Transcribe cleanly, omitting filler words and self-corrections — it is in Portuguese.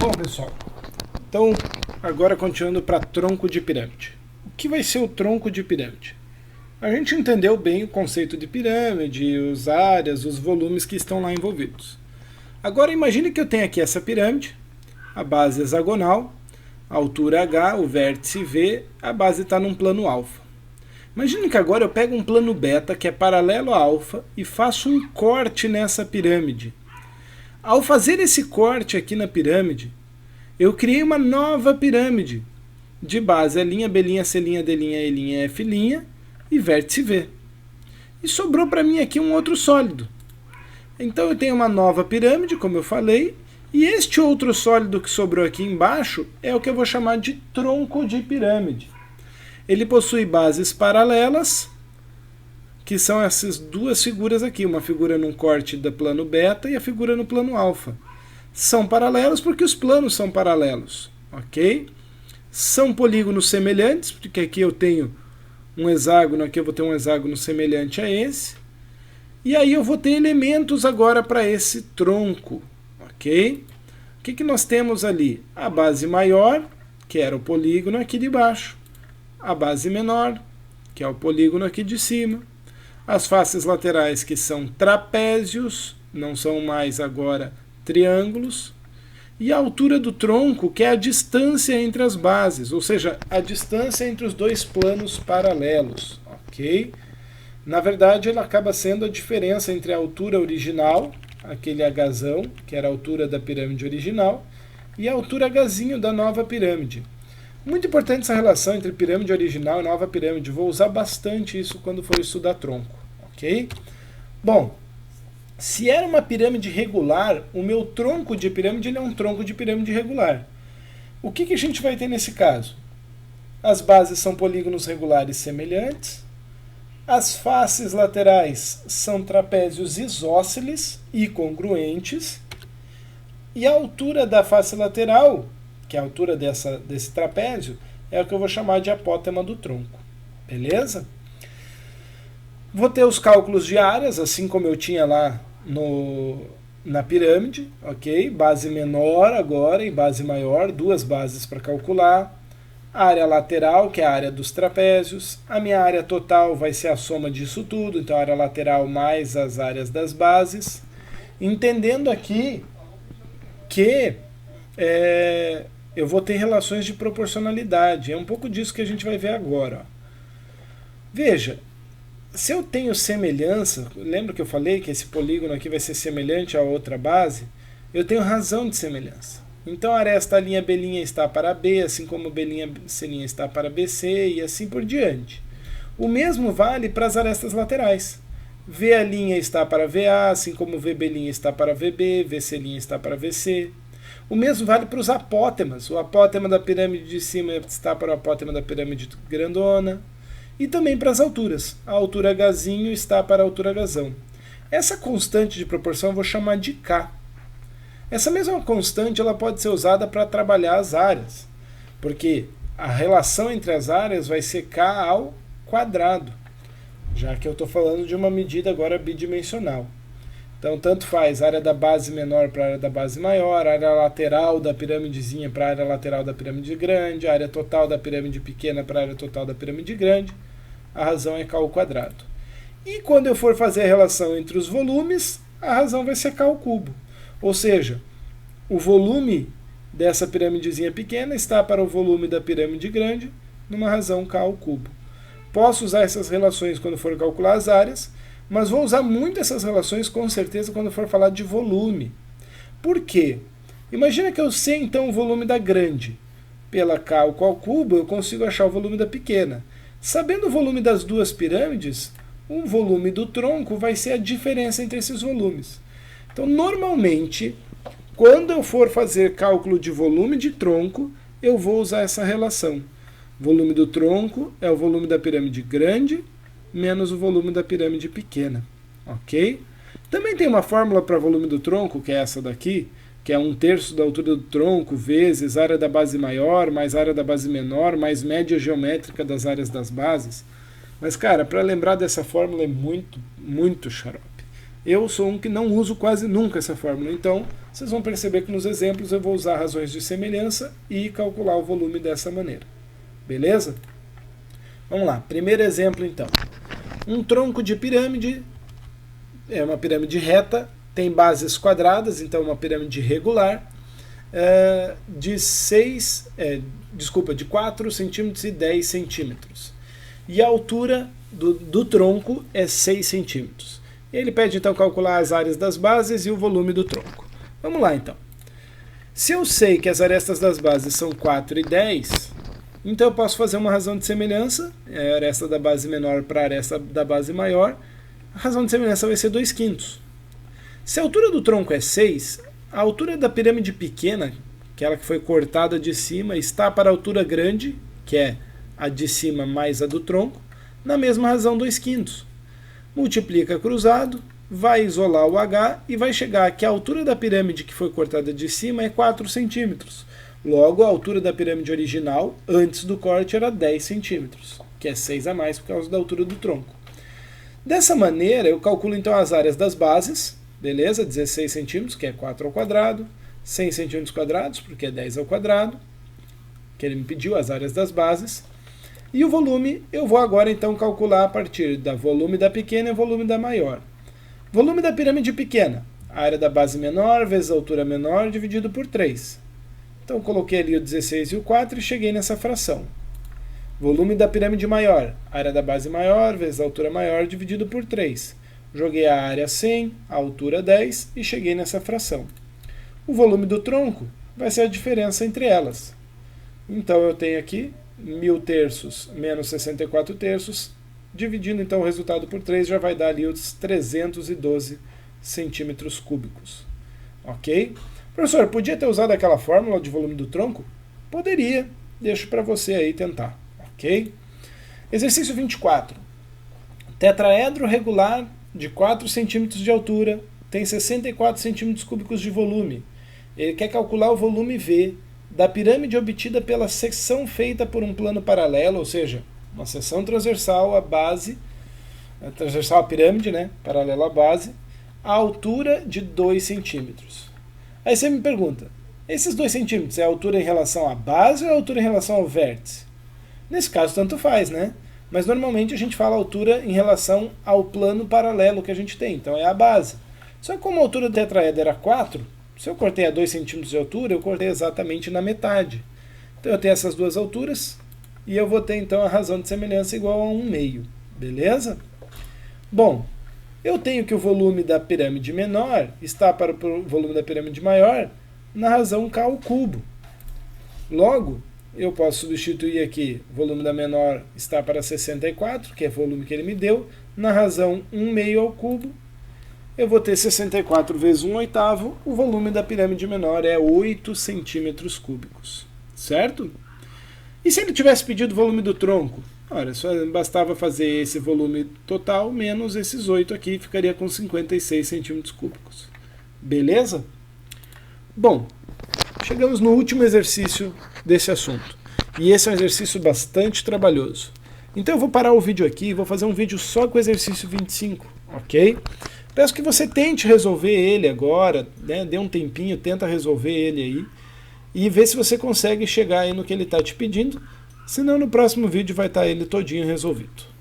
Bom, pessoal, então agora continuando para tronco de pirâmide. O que vai ser o tronco de pirâmide? A gente entendeu bem o conceito de pirâmide, as áreas, os volumes que estão lá envolvidos. Agora imagine que eu tenho aqui essa pirâmide, a base hexagonal, a altura H, o vértice V, a base está num plano alfa. Imagine que agora eu pego um plano beta que é paralelo a alfa e faço um corte nessa pirâmide. Ao fazer esse corte aqui na pirâmide, eu criei uma nova pirâmide de base A', B', C', D', E', F' e vértice V. E sobrou para mim aqui um outro sólido. Então eu tenho uma nova pirâmide, como eu falei, e este outro sólido que sobrou aqui embaixo é o que eu vou chamar de tronco de pirâmide. Ele possui bases paralelas, que são essas duas figuras aqui, uma figura num corte do plano beta e a figura no plano alfa. São paralelos porque os planos são paralelos, ok? São polígonos semelhantes, porque aqui eu tenho um hexágono, aqui eu vou ter um hexágono semelhante a esse. E aí eu vou ter elementos agora para esse tronco, ok? O que nós temos ali? A base maior, que era o polígono aqui de baixo. A base menor, que é o polígono aqui de cima. As faces laterais, que são trapézios, não são mais agora triângulos. E a altura do tronco, que é a distância entre as bases, ou seja, a distância entre os dois planos paralelos, ok? Na verdade, ela acaba sendo a diferença entre a altura original, aquele Hzão, que era a altura da pirâmide original, e a altura Hzinho da nova pirâmide. Muito importante essa relação entre pirâmide original e nova pirâmide. Vou usar bastante isso quando for estudar tronco, ok? Bom, se era uma pirâmide regular, o meu tronco de pirâmide ele é um tronco de pirâmide regular. O que a gente vai ter nesse caso? As bases são polígonos regulares semelhantes, as faces laterais são trapézios isósceles e congruentes, e a altura da face lateral, que é a altura desse trapézio, é o que eu vou chamar de apótema do tronco. Beleza? Vou ter os cálculos de áreas, assim como eu tinha lá na pirâmide, ok? Base menor agora e base maior, duas bases para calcular. A área lateral, que é a área dos trapézios. A minha área total vai ser a soma disso tudo, então a área lateral mais as áreas das bases. Entendendo aqui que eu vou ter relações de proporcionalidade. É um pouco disso que a gente vai ver agora. Ó. Veja, se eu tenho semelhança, lembra que eu falei que esse polígono aqui vai ser semelhante a outra base? Eu tenho razão de semelhança. Então a aresta B' está para B, assim como B', C' está para BC e assim por diante. O mesmo vale para as arestas laterais. VA' está para VA, assim como VB' está para VB, VC' está para VC. O mesmo vale para os apótemas. O apótema da pirâmide de cima está para o apótema da pirâmide grandona. E também para as alturas. A altura Hzinho está para a altura Hzão. Essa constante de proporção eu vou chamar de K. Essa mesma constante ela pode ser usada para trabalhar as áreas. Porque a relação entre as áreas vai ser K ao quadrado. Já que eu estou falando de uma medida agora bidimensional. Então, tanto faz a área da base menor para a área da base maior, a área lateral da pirâmidezinha para a área lateral da pirâmide grande, a área total da pirâmide pequena para a área total da pirâmide grande. A razão é K ao quadrado. E quando eu for fazer a relação entre os volumes, a razão vai ser K ao cubo. Ou seja, o volume dessa pirâmidezinha pequena está para o volume da pirâmide grande, numa razão K ao cubo. Posso usar essas relações quando for calcular as áreas, mas vou usar muito essas relações com certeza quando for falar de volume. Por quê? Imagina que eu sei então o volume da grande. Pela K ao cubo eu consigo achar o volume da pequena. Sabendo o volume das duas pirâmides, o volume do tronco vai ser a diferença entre esses volumes. Então normalmente, quando eu for fazer cálculo de volume de tronco, eu vou usar essa relação. Volume do tronco é o volume da pirâmide grande menos o volume da pirâmide pequena, ok? Também tem uma fórmula para volume do tronco, que é essa daqui, que é 1/3 da altura do tronco vezes área da base maior, mais área da base menor, mais média geométrica das áreas das bases. Mas, cara, para lembrar dessa fórmula é muito, muito xarope. Eu sou um que não uso quase nunca essa fórmula, então vocês vão perceber que nos exemplos eu vou usar razões de semelhança e calcular o volume dessa maneira. Beleza? Vamos lá, primeiro exemplo então. Um tronco de pirâmide, é uma pirâmide reta, tem bases quadradas, então uma pirâmide regular, de 4 centímetros e 10 centímetros. E a altura do tronco é 6 centímetros. Ele pede então calcular as áreas das bases e o volume do tronco. Vamos lá então. Se eu sei que as arestas das bases são 4 e 10, então eu posso fazer uma razão de semelhança, a aresta da base menor para a aresta da base maior, a razão de semelhança vai ser 2/5. Se a altura do tronco é 6, a altura da pirâmide pequena, aquela que foi cortada de cima, está para a altura grande, que é a de cima mais a do tronco, na mesma razão 2/5. Multiplica cruzado, vai isolar o H e vai chegar que a altura da pirâmide que foi cortada de cima é 4 centímetros. Logo, a altura da pirâmide original, antes do corte, era 10 centímetros, que é 6 a mais por causa da altura do tronco. Dessa maneira, eu calculo então as áreas das bases, beleza? 16 centímetros, que é 4 ao quadrado, 100 centímetros quadrados, porque é 10 ao quadrado, que ele me pediu as áreas das bases. E o volume, eu vou agora então calcular a partir do volume da pequena e volume da maior. Volume da pirâmide pequena, a área da base menor vezes a altura menor dividido por 3. Então coloquei ali o 16 e o 4 e cheguei nessa fração. Volume da pirâmide maior, a área da base maior vezes a altura maior dividido por 3. Joguei a área 100, a altura 10 e cheguei nessa fração. O volume do tronco vai ser a diferença entre elas. Então eu tenho aqui 1000 terços menos 64 terços, dividindo então o resultado por 3, já vai dar ali os 312 centímetros cúbicos. Ok? Professor, podia ter usado aquela fórmula de volume do tronco? Poderia, deixo para você aí tentar. Ok? Exercício 24. Tetraedro regular de 4 centímetros de altura, tem 64 centímetros cúbicos de volume. Ele quer calcular o volume V da pirâmide obtida pela secção feita por um plano paralelo, ou seja, uma seção transversal à base, transversal à pirâmide, né, paralelo à base, a altura de 2 centímetros. Aí você me pergunta, esses 2 centímetros é a altura em relação à base ou é a altura em relação ao vértice? Nesse caso, tanto faz, né? Mas normalmente a gente fala a altura em relação ao plano paralelo que a gente tem, então é a base. Só que como a altura do tetraedro era 4, se eu cortei a 2 centímetros de altura, eu cortei exatamente na metade. Então eu tenho essas duas alturas e eu vou ter então a razão de semelhança igual a 1/2, beleza? Bom, eu tenho que o volume da pirâmide menor está para o volume da pirâmide maior na razão k ao cubo. Logo, eu posso substituir aqui, o volume da menor está para 64, que é o volume que ele me deu, na razão 1/2 ao cubo. Eu vou ter 64 vezes 1/8, o volume da pirâmide menor é 8 centímetros cúbicos, certo? E se ele tivesse pedido o volume do tronco? Olha, só bastava fazer esse volume total menos esses 8 aqui, ficaria com 56 centímetros cúbicos. Beleza? Bom, chegamos no último exercício desse assunto. E esse é um exercício bastante trabalhoso. Então eu vou parar o vídeo aqui e vou fazer um vídeo só com o exercício 25, ok? Peço que você tente resolver ele agora, né? Dê um tempinho, tenta resolver ele aí e vê se você consegue chegar aí no que ele está te pedindo, senão no próximo vídeo vai estar ele todinho resolvido.